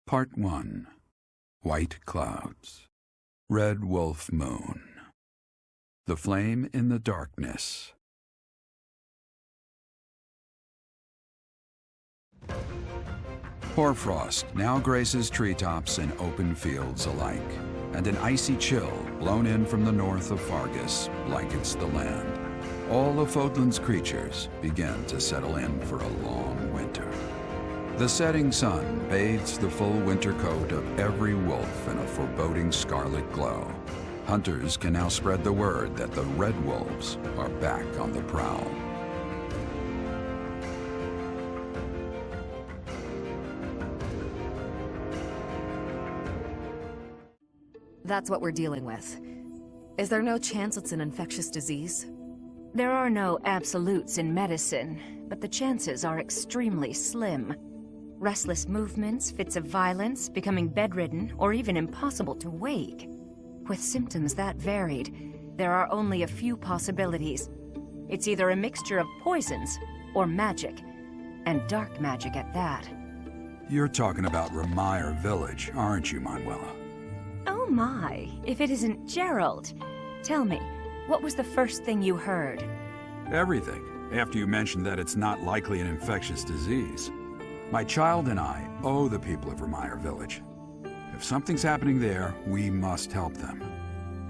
Part 1. White Clouds. Red Wolf Moon. The Flame in the Darkness. Hoarfrost now graces treetops and open fields alike, and an icy chill blown in from the north of Fargus blankets the land. All of Fodlan's creatures begin to settle in for a long winter. The setting sun bathes the full winter coat of every wolf in a foreboding scarlet glow. Hunters can now spread the word that the red wolves are back on the prowl. That's what we're dealing with. Is there no chance it's an infectious disease? There are no absolutes in medicine, but the chances are extremely slim. Restless movements, fits of violence, becoming bedridden, or even impossible to wake. With symptoms that varied, there are only a few possibilities. It's either a mixture of poisons or magic, and dark magic at that. You're talking about Remire Village, aren't you, Manuela? Oh my, if it isn't Gerald. Tell me, what was the first thing you heard? Everything, after you mentioned that it's not likely an infectious disease. My child and I owe the people of Remire Village. If something's happening there, we must help them.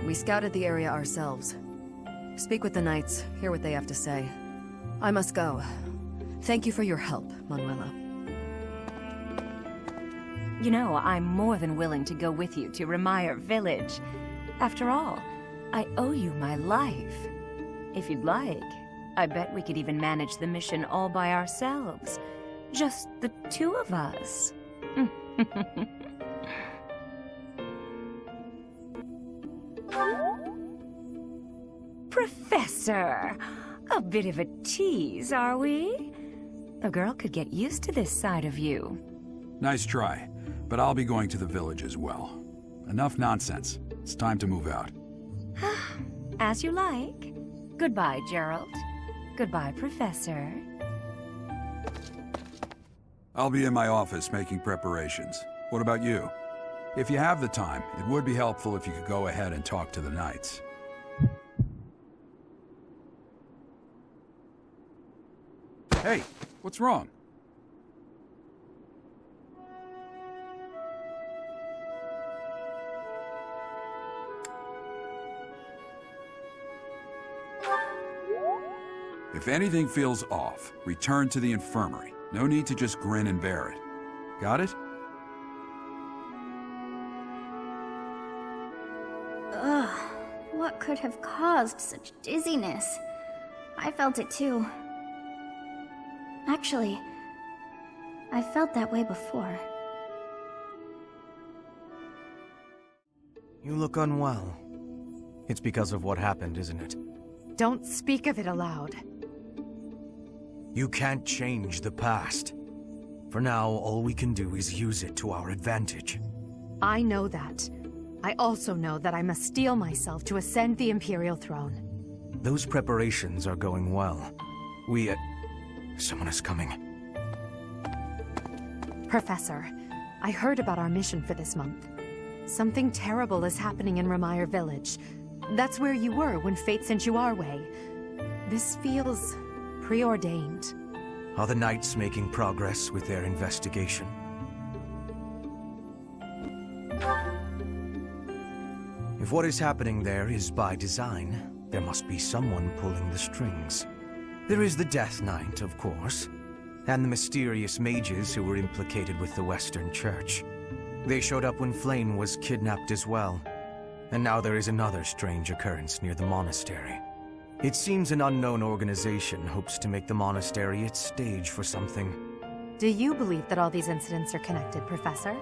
We scouted the area ourselves. Speak with the knights, hear what they have to say. I must go. Thank you for your help, Manuela. You know, I'm more than willing to go with you to Remire Village. After all, I owe you my life. If you'd like, I bet we could even manage the mission all by ourselves. Just the two of us. Professor! A bit of a tease, are we? A girl could get used to this side of you. Nice try, but I'll be going to the village as well. Enough nonsense. It's time to move out. As you like. Goodbye, Gerald. Goodbye, Professor. I'll be in my office making preparations. What about you? If you have the time, it would be helpful if you could go ahead and talk to the knights. Hey, what's wrong? If anything feels off, return to the infirmary. No need to just grin and bear it. Got it? Ugh, what could have caused such dizziness? I felt it too. Actually, I felt that way before. You look unwell. It's because of what happened, isn't it? Don't speak of it aloud. You can't change the past. For now, all we can do is use it to our advantage. I know that. I also know that I must steel myself to ascend the Imperial throne. Those preparations are going well. Someone is coming. Professor, I heard about our mission for this month. Something terrible is happening in Remire Village. That's where you were when fate sent you our way. This feels preordained. Are the knights making progress with their investigation? If what is happening there is by design, there must be someone pulling the strings. There is the Death Knight, of course, and the mysterious mages who were implicated with the Western Church. They showed up when Flame was kidnapped as well, and now there is another strange occurrence near the monastery. It seems an unknown organization hopes to make the monastery its stage for something. Do you believe that all these incidents are connected, Professor?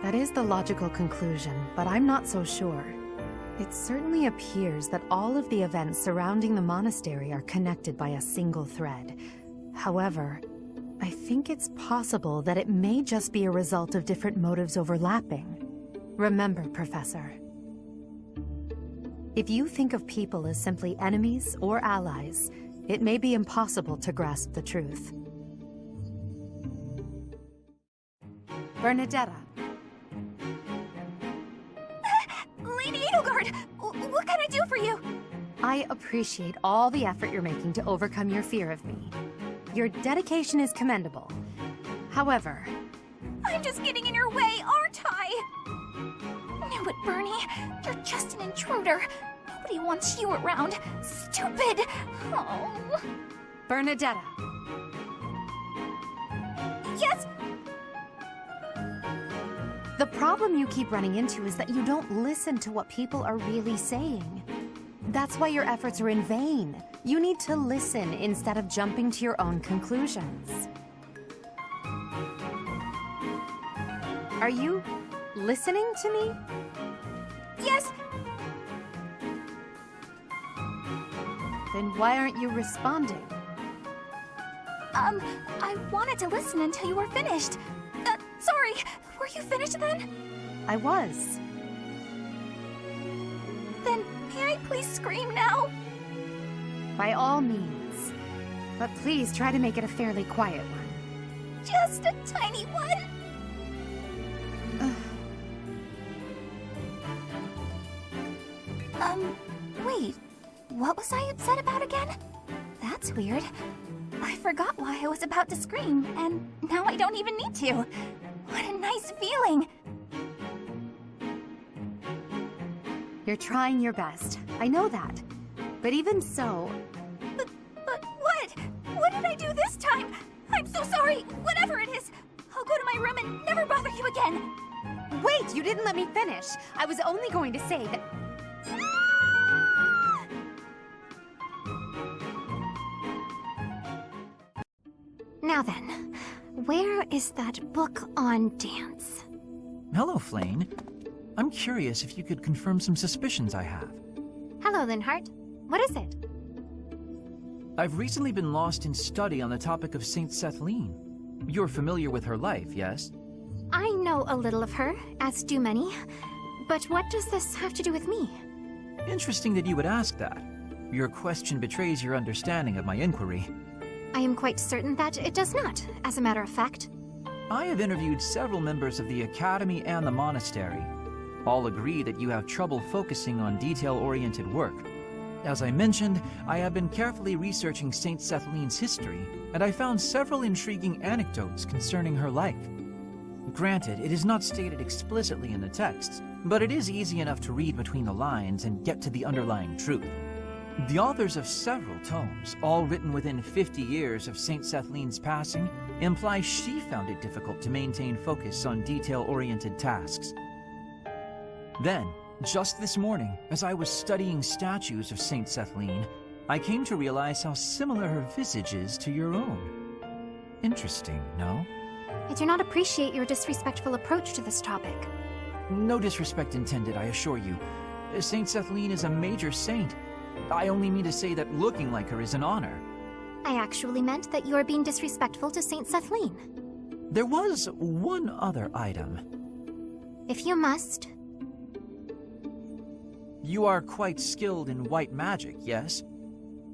That is the logical conclusion, but I'm not so sure. It certainly appears that all of the events surrounding the monastery are connected by a single thread. However, I think it's possible that it may just be a result of different motives overlapping. Remember, Professor, if you think of people as simply enemies or allies, it may be impossible to grasp the truth. Bernadetta. Lady Edelgard, what can I do for you? I appreciate all the effort you're making to overcome your fear of me. Your dedication is commendable. However, I'm just getting in your way, aren't I? Knew it, Bernie. You're just an intruder. Nobody wants you around. Stupid. Oh. Bernadetta. Yes? The problem you keep running into is that you don't listen to what people are really saying. That's why your efforts are in vain. You need to listen instead of jumping to your own conclusions. Are you listening to me? Yes? Then why aren't you responding? I wanted to listen until you were finished. Sorry, were you finished then? I was. Then may I please scream now? By all means. But please try to make it a fairly quiet one. Just a tiny one. Wait. What was I upset about again? That's weird. I forgot why I was about to scream, and now I don't even need to. What a nice feeling. You're trying your best. I know that. But even so... But what? What did I do this time? I'm so sorry. Whatever it is. I'll go to my room and never bother you again. Wait, you didn't let me finish. I was only going to say that... Now then, where is that book on dance? Hello, Flane. I'm curious if you could confirm some suspicions I have. Hello, Linhart. What is it? I've recently been lost in study on the topic of Saint Sethlene. You're familiar with her life, yes? I know a little of her, as do many. But what does this have to do with me? Interesting that you would ask that. Your question betrays your understanding of my inquiry. I am quite certain that it does not, as a matter of fact. I have interviewed several members of the Academy and the Monastery. All agree that you have trouble focusing on detail-oriented work. As I mentioned, I have been carefully researching Saint Sethlene's history, and I found several intriguing anecdotes concerning her life. Granted, it is not stated explicitly in the texts, but it is easy enough to read between the lines and get to the underlying truth. The authors of several tomes, all written within 50 years of Saint Sethlene's passing, imply she found it difficult to maintain focus on detail-oriented tasks. Then, just this morning, as I was studying statues of Saint Sethlene, I came to realize how similar her visage is to your own. Interesting, no? I do not appreciate your disrespectful approach to this topic. No disrespect intended, I assure you. Saint Sethlene is a major saint. I only mean to say that looking like her is an honor. I actually meant that you are being disrespectful to Saint Sethlene. There was one other item. If you must. You are quite skilled in white magic, yes?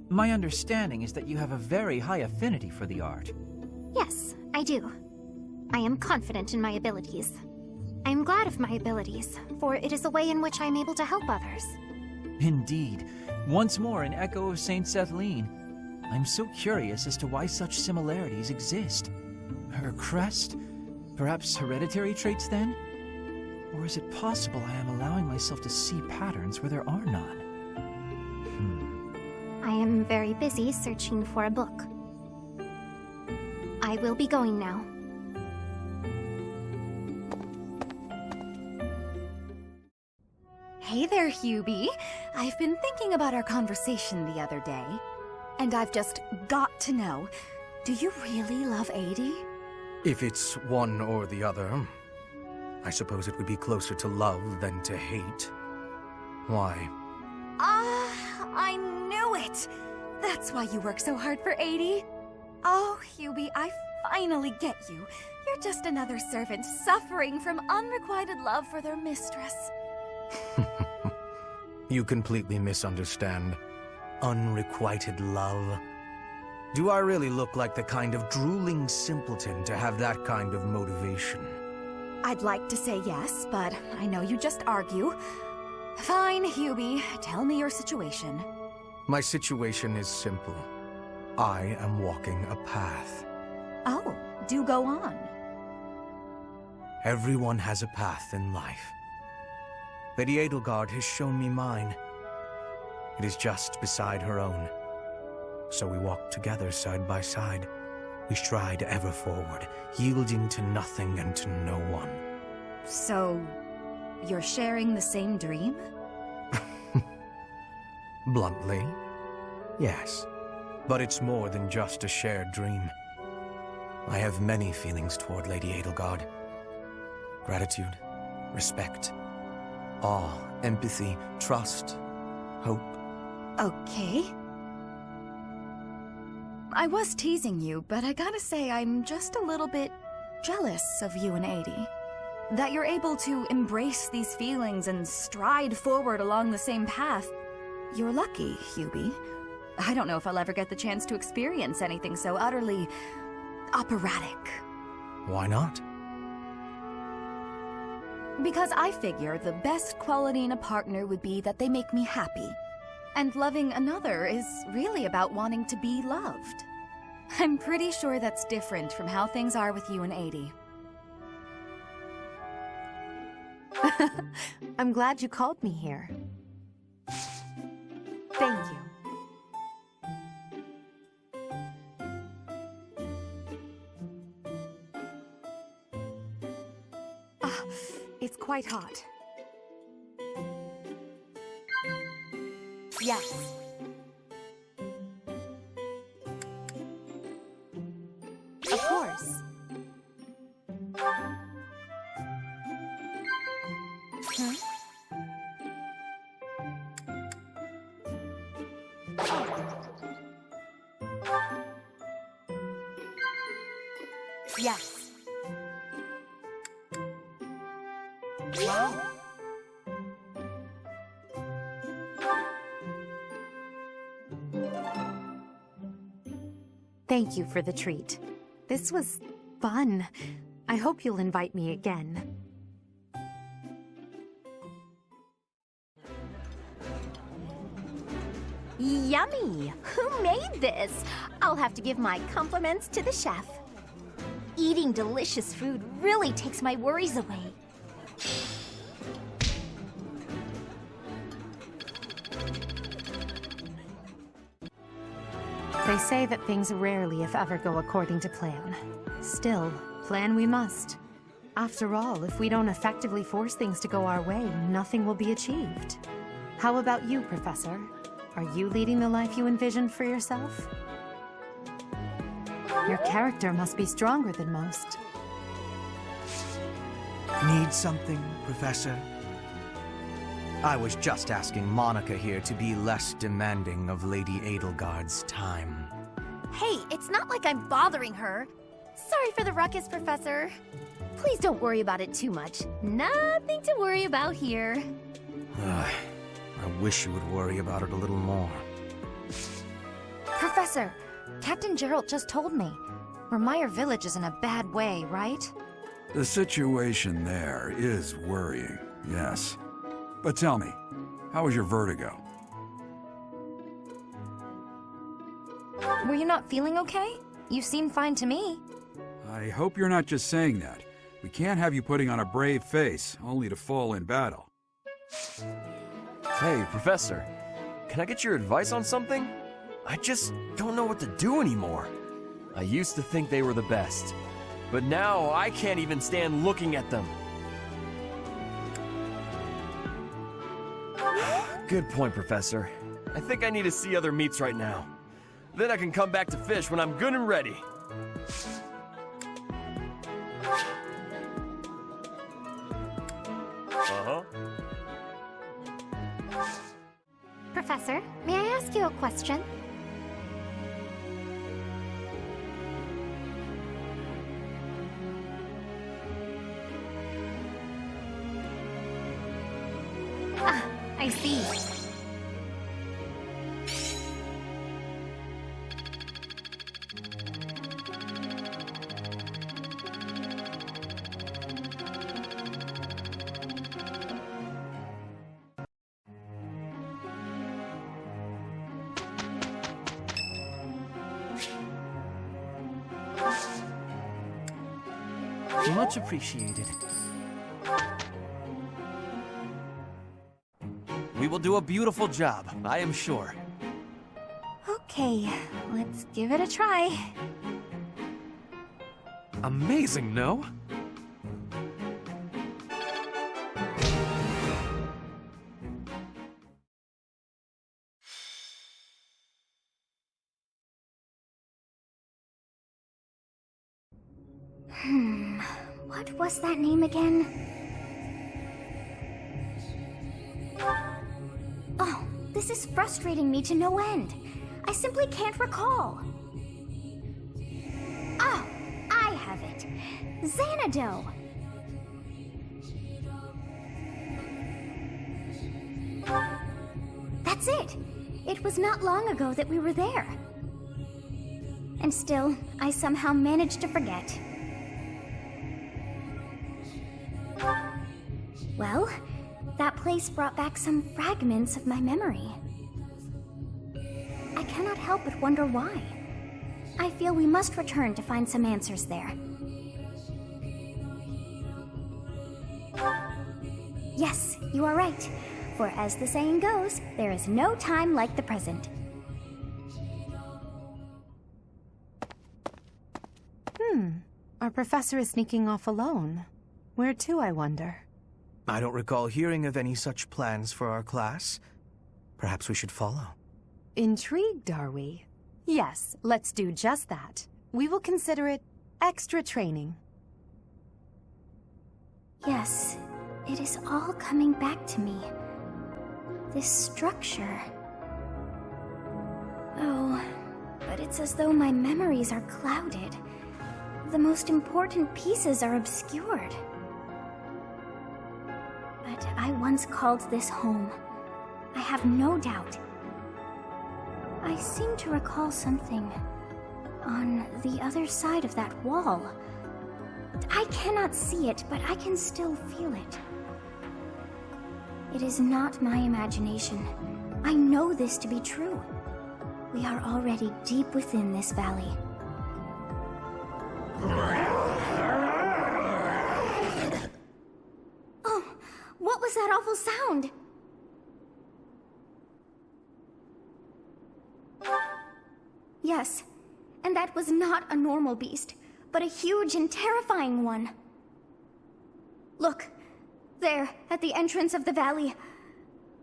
My understanding is that you have a very high affinity for the art. Yes, I do. I am confident in my abilities. I am glad of my abilities, for it is a way in which I am able to help others. Indeed. Once more an echo of Saint Sethlene. I'm so curious as to why such similarities exist. Her crest? Perhaps hereditary traits then? Or is it possible I am allowing myself to see patterns where there are none? I am very busy searching for a book. I will be going now. Hey there, Hubie. I've been thinking about our conversation the other day, and I've just got to know, do you really love Adie? If it's one or the other, I suppose it would be closer to love than to hate. Why? I knew it! That's why you work so hard for Adie. Oh, Hubie, I finally get you. You're just another servant suffering from unrequited love for their mistress. You completely misunderstand. Unrequited love. Do I really look like the kind of drooling simpleton to have that kind of motivation? I'd like to say yes, but I know you just argue. Fine, Hubie. Tell me your situation. My situation is simple. I am walking a path. Oh, do go on. Everyone has a path in life. Lady Edelgard has shown me mine. It is just beside her own. So we walk together side by side. We stride ever forward, yielding to nothing and to no one. So, you're sharing the same dream? Bluntly, yes. But it's more than just a shared dream. I have many feelings toward Lady Edelgard. Gratitude, respect, awe, empathy, trust, hope. Okay. I was teasing you, but I gotta say I'm just a little bit jealous of you and Adie. That you're able to embrace these feelings and stride forward along the same path. You're lucky, Hubie. I don't know if I'll ever get the chance to experience anything so utterly operatic. Why not? Because I figure the best quality in a partner would be that they make me happy. And loving another is really about wanting to be loved. I'm pretty sure that's different from how things are with you and Adie. I'm glad you called me here. Thank you. It's quite hot. Yes. Of course. Hmm? Yes. Wow. Thank you for the treat. This was fun. I hope you'll invite me again. Yummy! Who made this? I'll have to give my compliments to the chef. Eating delicious food really takes my worries away. They say that things rarely, if ever, go according to plan. Still, plan we must. After all, if we don't effectively force things to go our way, nothing will be achieved. How about you, Professor? Are you leading the life you envisioned for yourself? Your character must be stronger than most. Need something, Professor? I was just asking Monica here to be less demanding of Lady Edelgard's time. Hey, it's not like I'm bothering her. Sorry for the ruckus, Professor. Please don't worry about it too much. Nothing to worry about here. I wish you would worry about it a little more. Professor, Captain Geralt just told me. Remire Village is in a bad way, right? The situation there is worrying, yes. But tell me, how was your vertigo? Were you not feeling okay? You seem fine to me. I hope you're not just saying that. We can't have you putting on a brave face, only to fall in battle. Hey, Professor, can I get your advice on something? I just don't know what to do anymore. I used to think they were the best, but now I can't even stand looking at them. Good point, Professor. I think I need to see other meats right now. Then I can come back to fish when I'm good and ready. Uh-huh. Professor, may I ask you a question? I see. Much appreciated. We will do a beautiful job, I am sure. Okay, let's give it a try. Amazing, no? What was that name again? Oh, this is frustrating me to no end. I simply can't recall. Oh, I have it. Xanadu. That's it. It was not long ago that we were there. And still, I somehow managed to forget. Well, that place brought back some fragments of my memory. I cannot help but wonder why. I feel we must return to find some answers there. Yes, you are right. For as the saying goes, there is no time like the present. Our professor is sneaking off alone. Where to, I wonder? I don't recall hearing of any such plans for our class. Perhaps we should follow. Intrigued, are we? Yes, let's do just that. We will consider it extra training. Yes, it is all coming back to me. This structure. Oh, but it's as though my memories are clouded. The most important pieces are obscured. But I once called this home. I have no doubt. I seem to recall something on the other side of that wall. I cannot see it, but I can still feel it. It is not my imagination. I know this to be true. We are already deep within this valley. Oh, what was that awful sound? Yes, and that was not a normal beast, but a huge and terrifying one. Look, there, at the entrance of the valley,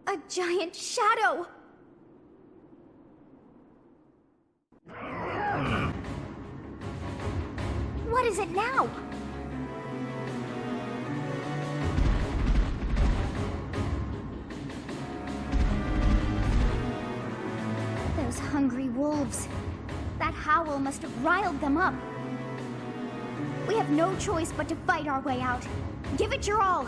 a giant shadow! What is it now? Those hungry wolves. That howl must have riled them up. We have no choice but to fight our way out. Give it your all!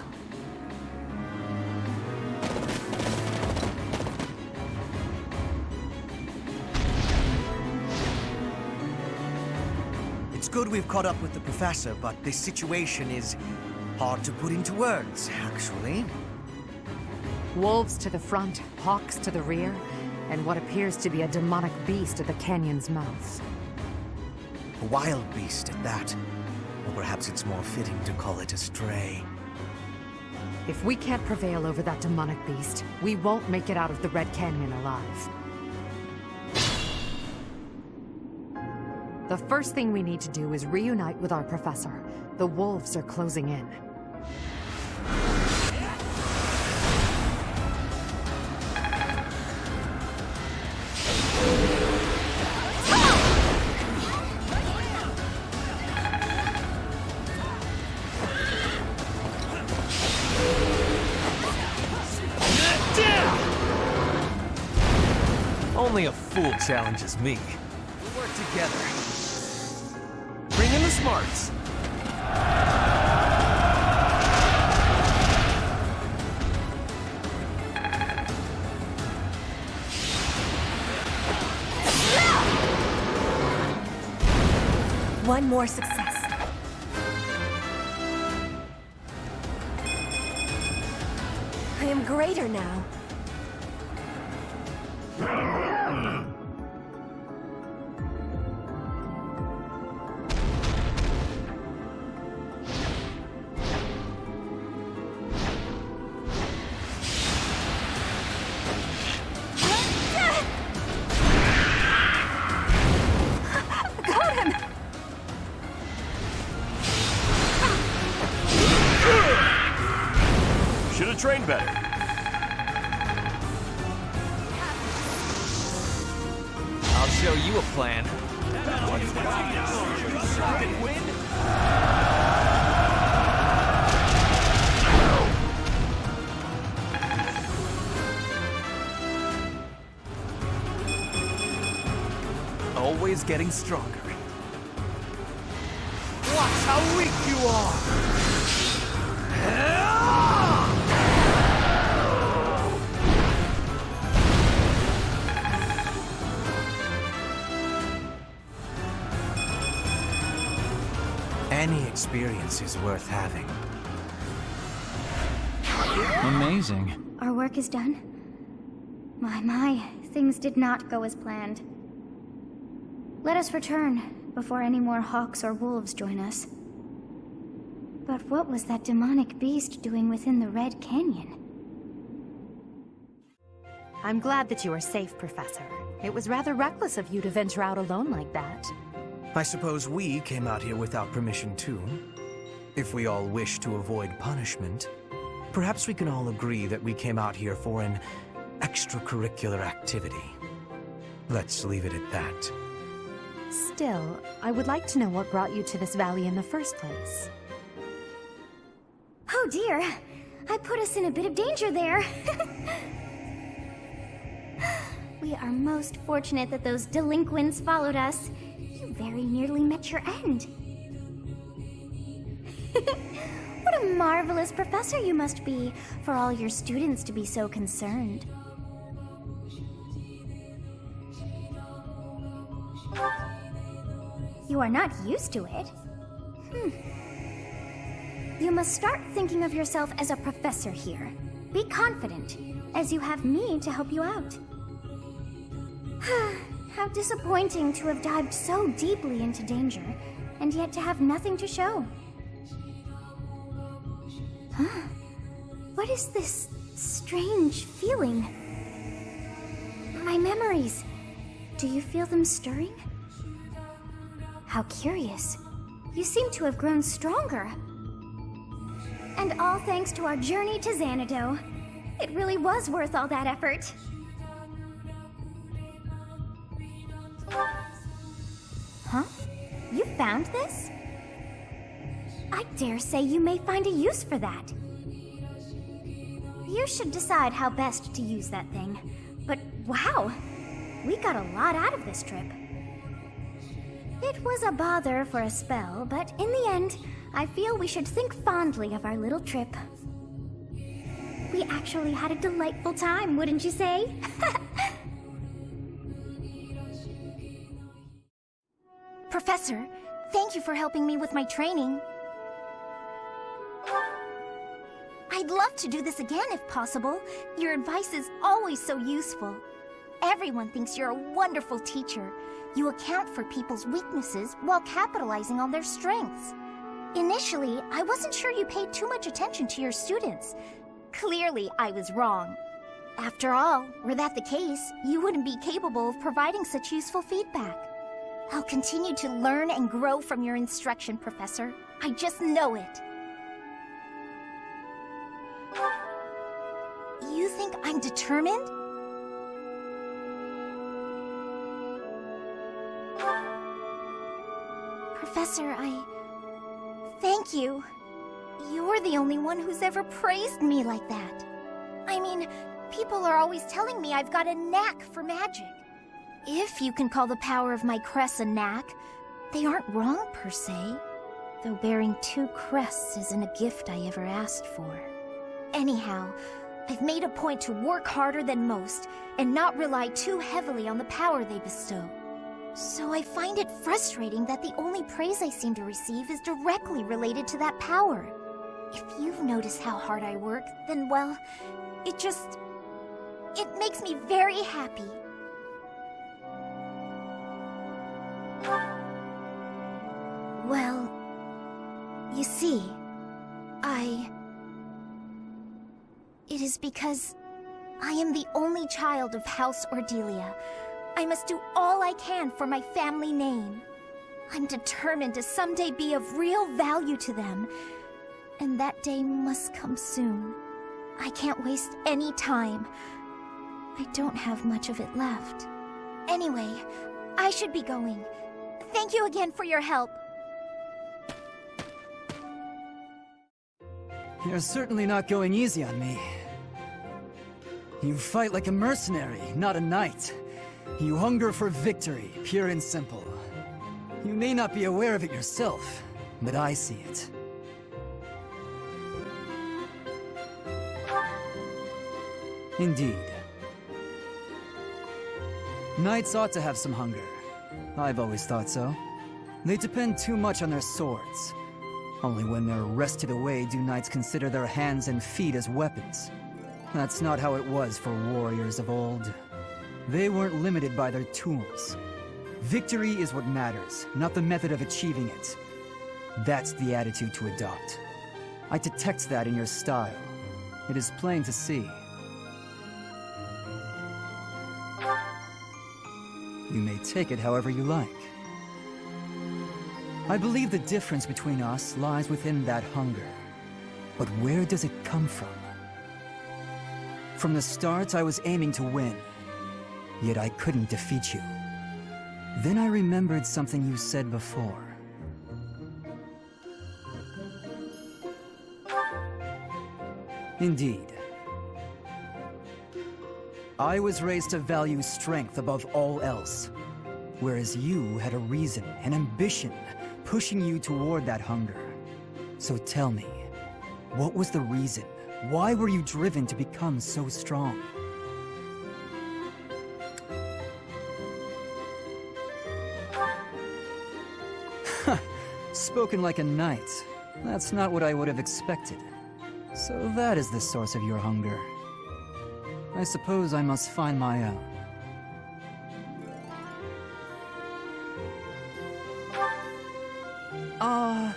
It's good we've caught up with the professor, but this situation is hard to put into words, actually. Wolves to the front, hawks to the rear, and what appears to be a demonic beast at the canyon's mouth. A wild beast at that. Or perhaps it's more fitting to call it a stray. If we can't prevail over that demonic beast, we won't make it out of the Red Canyon alive. The first thing we need to do is reunite with our professor. The wolves are closing in. Only a fool challenges me. We'll work together. Bring in the smarts. one more success. I am greater now. Train better. I'll show you a plan. Always getting stronger. Watch how weak you are! Any experience is worth having. Amazing. Our work is done. My, things did not go as planned. Let us return before any more hawks or wolves join us. But what was that demonic beast doing within the Red Canyon? I'm glad that you are safe, Professor. It was rather reckless of you to venture out alone like that. I suppose we came out here without permission too. If we all wish to avoid punishment, perhaps we can all agree that we came out here for an extracurricular activity. Let's leave it at that. Still, I would like to know what brought you to this valley in the first place. Oh dear, I put us in a bit of danger there. We are most fortunate that those delinquents followed us. You very nearly met your end. What a marvelous professor you must be, for all your students to be so concerned. You are not used to it. You must start thinking of yourself as a professor here. Be confident, as you have me to help you out. How disappointing to have dived so deeply into danger, and yet to have nothing to show. Huh? What is this strange feeling? My memories. Do you feel them stirring? How curious. You seem to have grown stronger. And all thanks to our journey to Xanadu. It really was worth all that effort. Huh? You found this? I dare say you may find a use for that. You should decide how best to use that thing. But wow, we got a lot out of this trip. It was a bother for a spell, but in the end, I feel we should think fondly of our little trip. We actually had a delightful time, wouldn't you say? Professor, thank you for helping me with my training. I'd love to do this again if possible. Your advice is always so useful. Everyone thinks you're a wonderful teacher. You account for people's weaknesses while capitalizing on their strengths. Initially, I wasn't sure you paid too much attention to your students. Clearly, I was wrong. After all, were that the case, you wouldn't be capable of providing such useful feedback. I'll continue to learn and grow from your instruction, Professor. I just know it. You think I'm determined? Professor, thank you. You're the only one who's ever praised me like that. I mean, people are always telling me I've got a knack for magic. If you can call the power of my crests a knack, they aren't wrong per se. Though bearing 2 crests isn't a gift I ever asked for. Anyhow, I've made a point to work harder than most, and not rely too heavily on the power they bestow. So I find it frustrating that the only praise I seem to receive is directly related to that power. If you've noticed how hard I work, then well, it makes me very happy. Well, you see, it is because I am the only child of House Ordelia. I must do all I can for my family name. I'm determined to someday be of real value to them, and that day must come soon. I can't waste any time. I don't have much of it left. Anyway, I should be going. Thank you again for your help. You're certainly not going easy on me. You fight like a mercenary, not a knight. You hunger for victory, pure and simple. You may not be aware of it yourself, but I see it. Indeed. Knights ought to have some hunger. I've always thought so. They depend too much on their swords. Only when they're wrested away do knights consider their hands and feet as weapons. That's not how it was for warriors of old. They weren't limited by their tools. Victory is what matters, not the method of achieving it. That's the attitude to adopt. I detect that in your style. It is plain to see. You may take it however you like. I believe the difference between us lies within that hunger. But where does it come from? From the start, I was aiming to win. Yet I couldn't defeat you. Then I remembered something you said before. Indeed. I was raised to value strength above all else, whereas you had a reason, an ambition, pushing you toward that hunger. So tell me, what was the reason? Why were you driven to become so strong? Spoken like a knight. That's not what I would have expected. So that is the source of your hunger. I suppose I must find my own.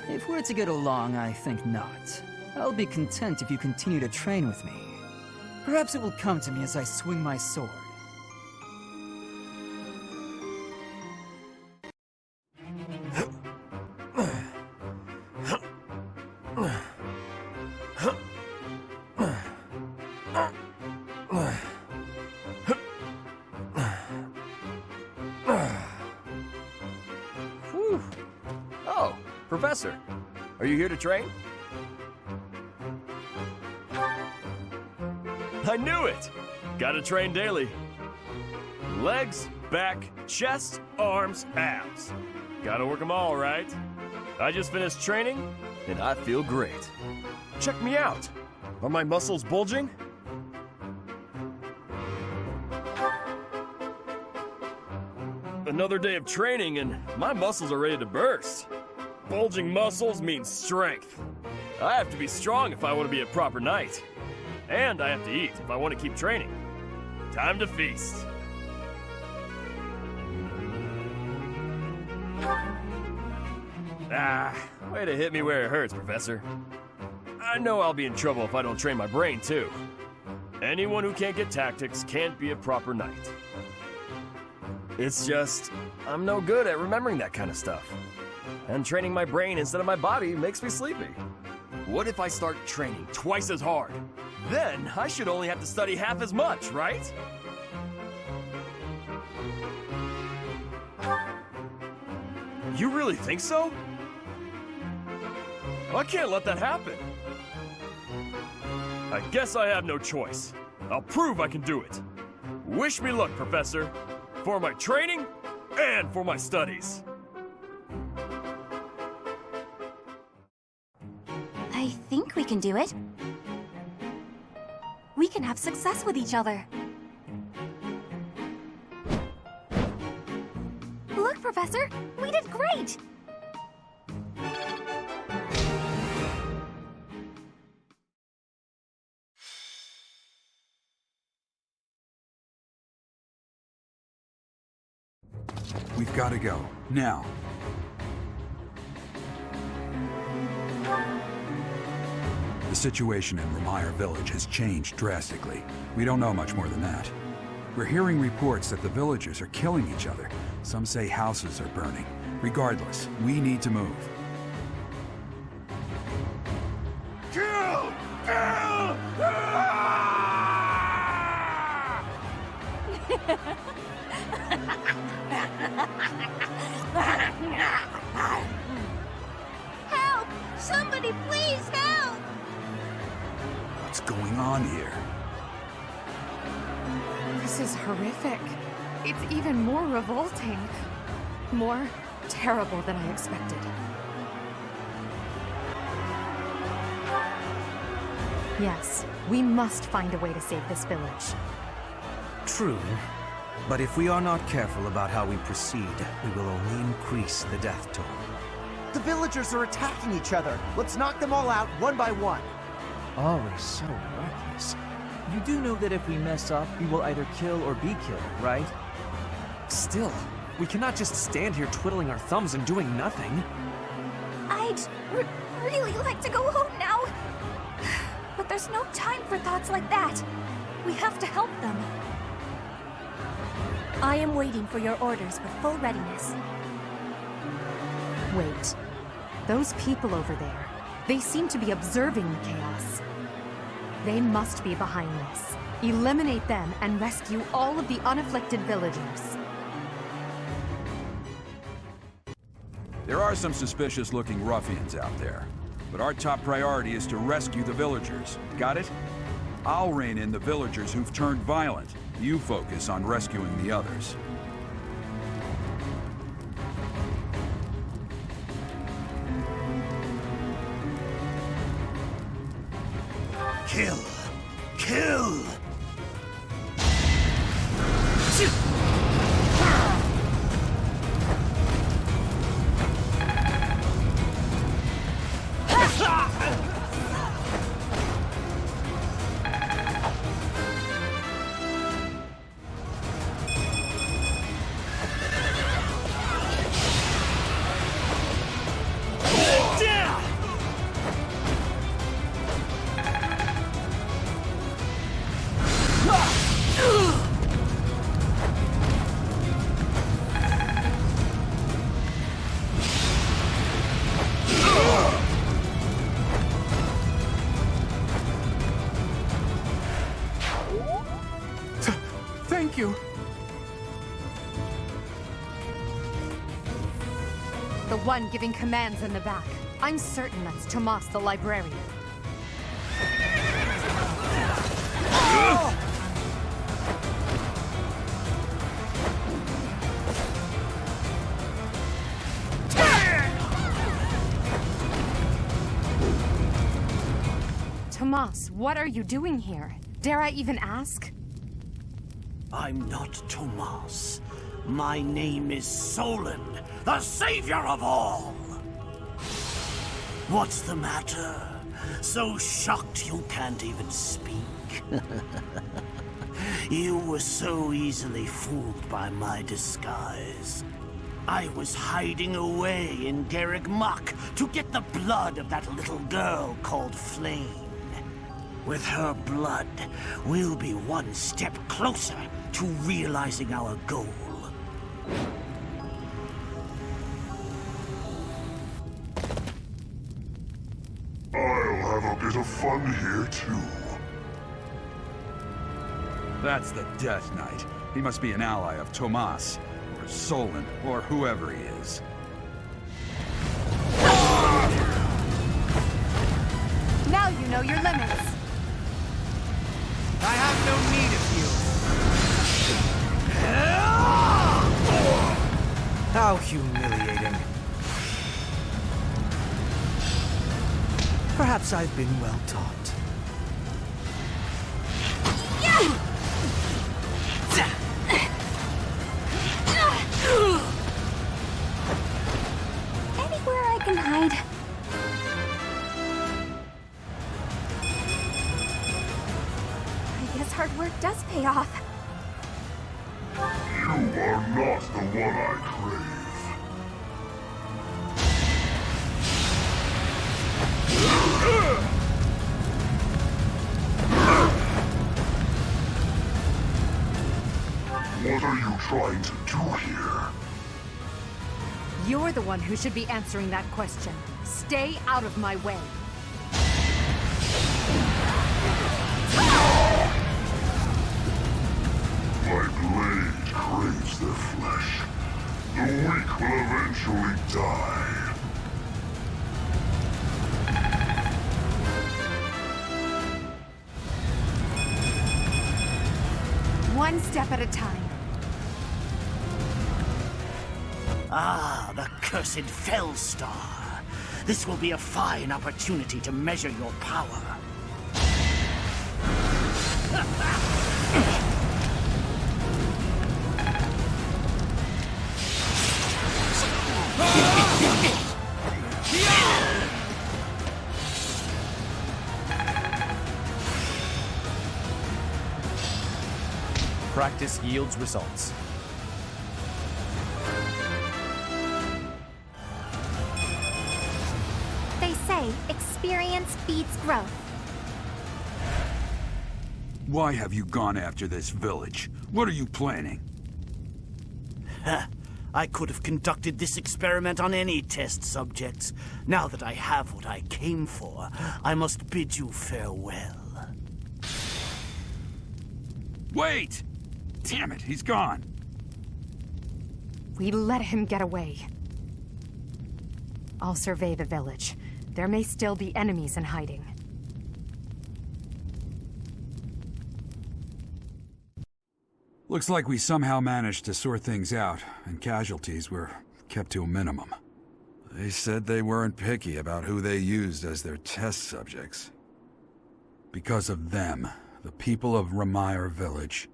If we're to get along, I think not. I'll be content if you continue to train with me. Perhaps it will come to me as I swing my sword. Oh, Professor, are you here to train? I knew it! Gotta train daily. Legs, back, chest, arms, abs. Gotta work them all, right? I just finished training, and I feel great. Check me out. Are my muscles bulging? Another day of training, and my muscles are ready to burst. Bulging muscles means strength. I have to be strong if I want to be a proper knight. And I have to eat if I want to keep training. Time to feast. Way to hit me where it hurts, Professor. I know I'll be in trouble if I don't train my brain, too. Anyone who can't get tactics can't be a proper knight. It's just, I'm no good at remembering that kind of stuff. And training my brain instead of my body makes me sleepy. What if I start training twice as hard? Then I should only have to study half as much, right? You really think so? I can't let that happen. I guess I have no choice. I'll prove I can do it. Wish me luck, Professor. For my training and for my studies. I think we can do it. We can have success with each other. Look Professor. We did great! We've got to go. Now. The situation in Remire Village has changed drastically. We don't know much more than that. We're hearing reports that the villagers are killing each other. Some say houses are burning. Regardless, we need to move. Kill! Kill! Help! Somebody please help! What's going on here? This is horrific. It's even more revolting. More terrible than I expected. Yes, we must find a way to save this village. True. But if we are not careful about how we proceed, we will only increase the death toll. The villagers are attacking each other. Let's knock them all out one by one. Always so reckless. You do know that if we mess up, we will either kill or be killed, right? Still, we cannot just stand here twiddling our thumbs and doing nothing. I'd really like to go home now. But there's no time for thoughts like that. We have to help them. I am waiting for your orders with full readiness. Wait. Those people over there, they seem to be observing the chaos. They must be behind this. Eliminate them and rescue all of the unafflicted villagers. There are some suspicious-looking ruffians out there, but our top priority is to rescue the villagers. Got it? I'll rein in the villagers who've turned violent. You focus on rescuing the others. Kill! Kill! Thank you. The one giving commands in the back. I'm certain that's Tomas the librarian. Tomas, what are you doing here? Dare I even ask? I'm not Tomas. My name is Solon, the savior of all! What's the matter? So shocked you can't even speak? You were so easily fooled by my disguise. I was hiding away in Garrick Mach to get the blood of that little girl called Flame. With her blood, we'll be one step closer to realizing our goal. I'll have a bit of fun here, too. That's the Death Knight. He must be an ally of Tomas, or Solon, or whoever he is. Now you know your limits. I have no need of you. How humiliating. Perhaps I've been well taught. can hide. I guess hard work does pay off. You are not the one I crave. What are you trying to do here? You're the one who should be answering that question. Stay out of my way. My blade craves their flesh. The weak will eventually die. One step at a time. Ah, the cursed Fellstar. This will be a fine opportunity to measure your power. Practice yields results. They say experience beats growth. Why have you gone after this village? What are you planning? I could have conducted this experiment on any test subjects. Now that I have what I came for, I must bid you farewell. Wait! Damn it, he's gone. We let him get away. I'll survey the village. There may still be enemies in hiding. Looks like we somehow managed to sort things out, and casualties were kept to a minimum. They said they weren't picky about who they used as their test subjects. Because of them, the people of Remire Village.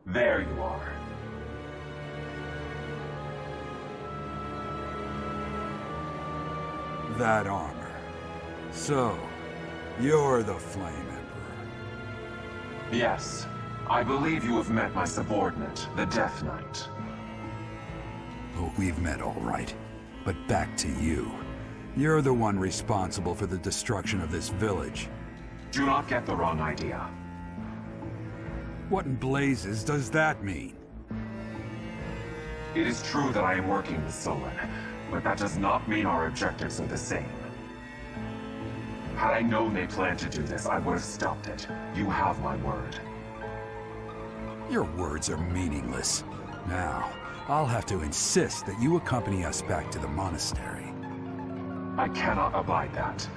There you are. That armor. So, you're the Flame Emperor. Yes. I believe you have met my subordinate, the Death Knight. Oh, we've met all right. But back to you. You're the one responsible for the destruction of this village. Do not get the wrong idea. What in blazes does that mean? It is true that I am working with Solon, but that does not mean our objectives are the same. Had I known they planned to do this, I would have stopped it. You have my word. Your words are meaningless. Now, I'll have to insist that you accompany us back to the monastery. I cannot abide that.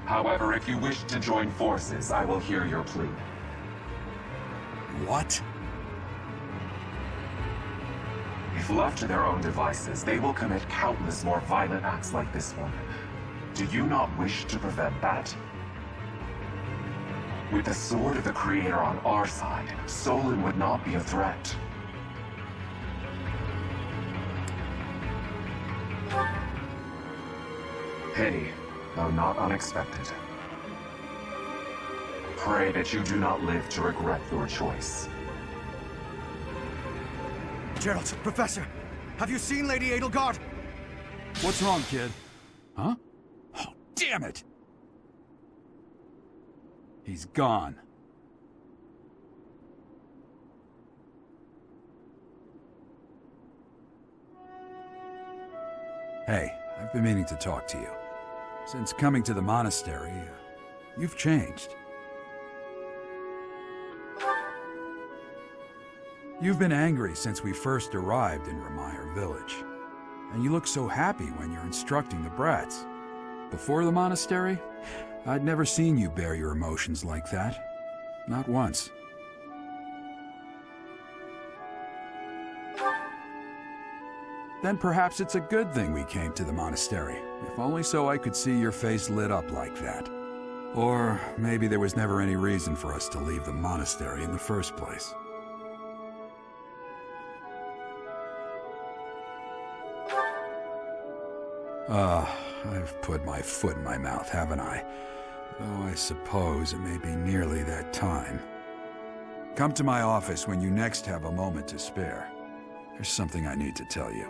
However, if you wish to join forces, I will hear your plea. What? If left to their own devices, they will commit countless more violent acts like this one. Do you not wish to prevent that? With the sword of the Creator on our side, Solon would not be a threat. Pity, though not unexpected. Pray that you do not live to regret your choice. Geralt, Professor, have you seen Lady Edelgard? What's wrong, kid? Huh? Oh, damn it! He's gone. Hey, I've been meaning to talk to you. Since coming to the monastery, you've changed. You've been angry since we first arrived in Remire Village. And you look so happy when you're instructing the brats. Before the monastery, I'd never seen you bear your emotions like that. Not once. Then perhaps it's a good thing we came to the monastery, if only so I could see your face lit up like that. Or maybe there was never any reason for us to leave the monastery in the first place. I've put my foot in my mouth, haven't I? Though I suppose it may be nearly that time. Come to my office when you next have a moment to spare. There's something I need to tell you.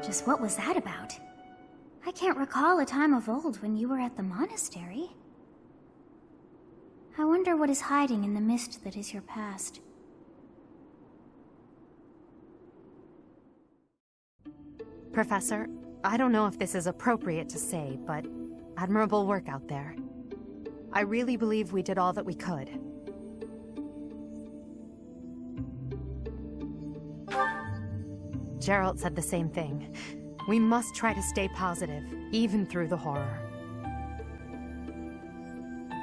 Just what was that about? I can't recall a time of old when you were at the monastery. I wonder what is hiding in the mist that is your past. Professor, I don't know if this is appropriate to say, but admirable work out there. I really believe we did all that we could. Gerald said the same thing. We must try to stay positive, even through the horror.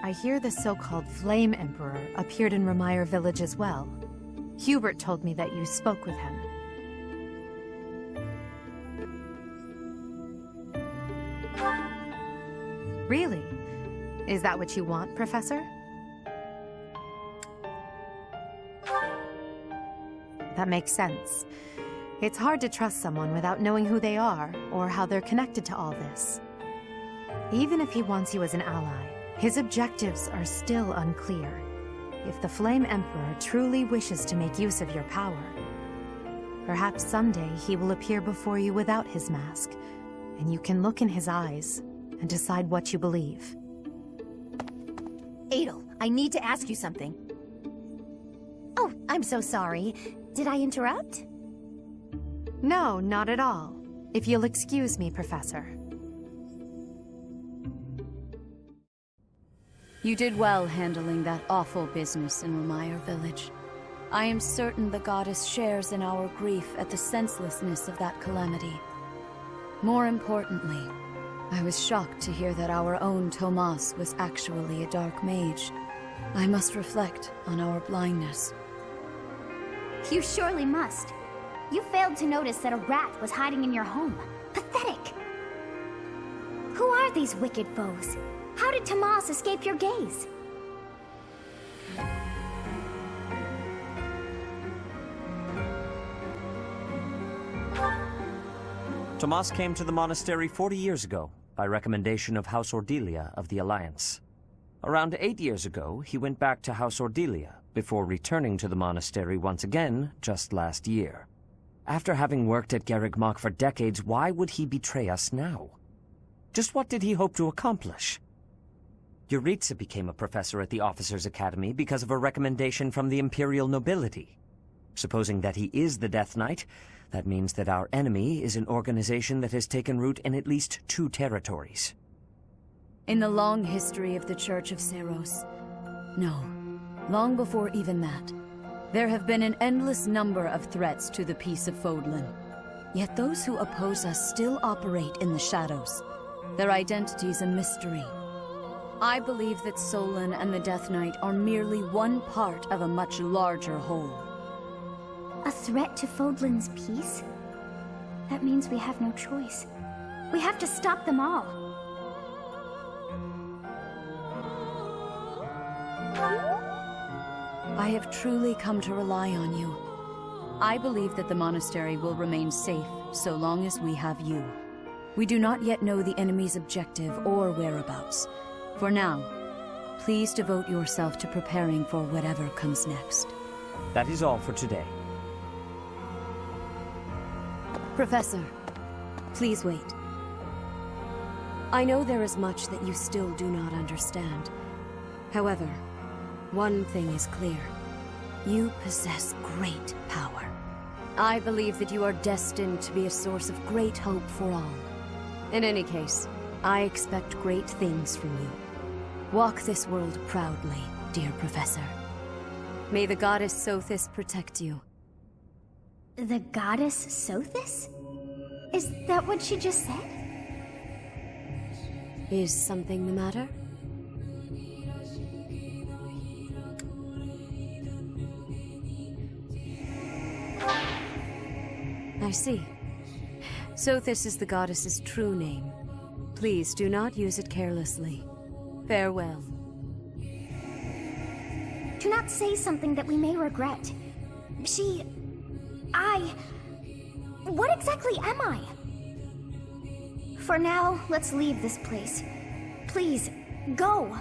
I hear the so-called Flame Emperor appeared in Remire village as well. Hubert told me that you spoke with him. Really? Is that what you want, Professor? That makes sense. It's hard to trust someone without knowing who they are, or how they're connected to all this. Even if he wants you as an ally, his objectives are still unclear. If the Flame Emperor truly wishes to make use of your power, perhaps someday he will appear before you without his mask, and you can look in his eyes and decide what you believe. Adel, I need to ask you something. Oh, I'm so sorry. Did I interrupt? No, not at all. If you'll excuse me, Professor. You did well handling that awful business in Remire village. I am certain the goddess shares in our grief at the senselessness of that calamity. More importantly, I was shocked to hear that our own Tomas was actually a dark mage. I must reflect on our blindness. You surely must. You failed to notice that a rat was hiding in your home. Pathetic! Who are these wicked foes? How did Tomas escape your gaze? Tomas came to the monastery 40 years ago, by recommendation of House Ordelia of the Alliance. Around 8 years ago, he went back to House Ordelia, before returning to the monastery once again just last year. After having worked at Garreg Mach for decades, why would he betray us now? Just what did he hope to accomplish? Yuritsa became a professor at the Officers' Academy because of a recommendation from the Imperial nobility. Supposing that he is the Death Knight, that means that our enemy is an organization that has taken root in at least 2 territories. In the long history of the Church of Seros, no, long before even that, there have been an endless number of threats to the peace of Fodlan. Yet those who oppose us still operate in the shadows. Their identity's a mystery. I believe that Solon and the Death Knight are merely one part of a much larger whole. A threat to Fodlan's peace? That means we have no choice. We have to stop them all. I have truly come to rely on you. I believe that the monastery will remain safe so long as we have you. We do not yet know the enemy's objective or whereabouts. For now, please devote yourself to preparing for whatever comes next. That is all for today. Professor, please wait. I know there is much that you still do not understand. However, one thing is clear. You possess great power. I believe that you are destined to be a source of great hope for all. In any case, I expect great things from you. Walk this world proudly, dear Professor. May the goddess Sothis protect you. The goddess Sothis? Is that what she just said? Is something the matter? I see. Sothis is the goddess's true name. Please do not use it carelessly. Farewell. Do not say something that we may regret. What exactly am I? For now, let's leave this place. Please, go!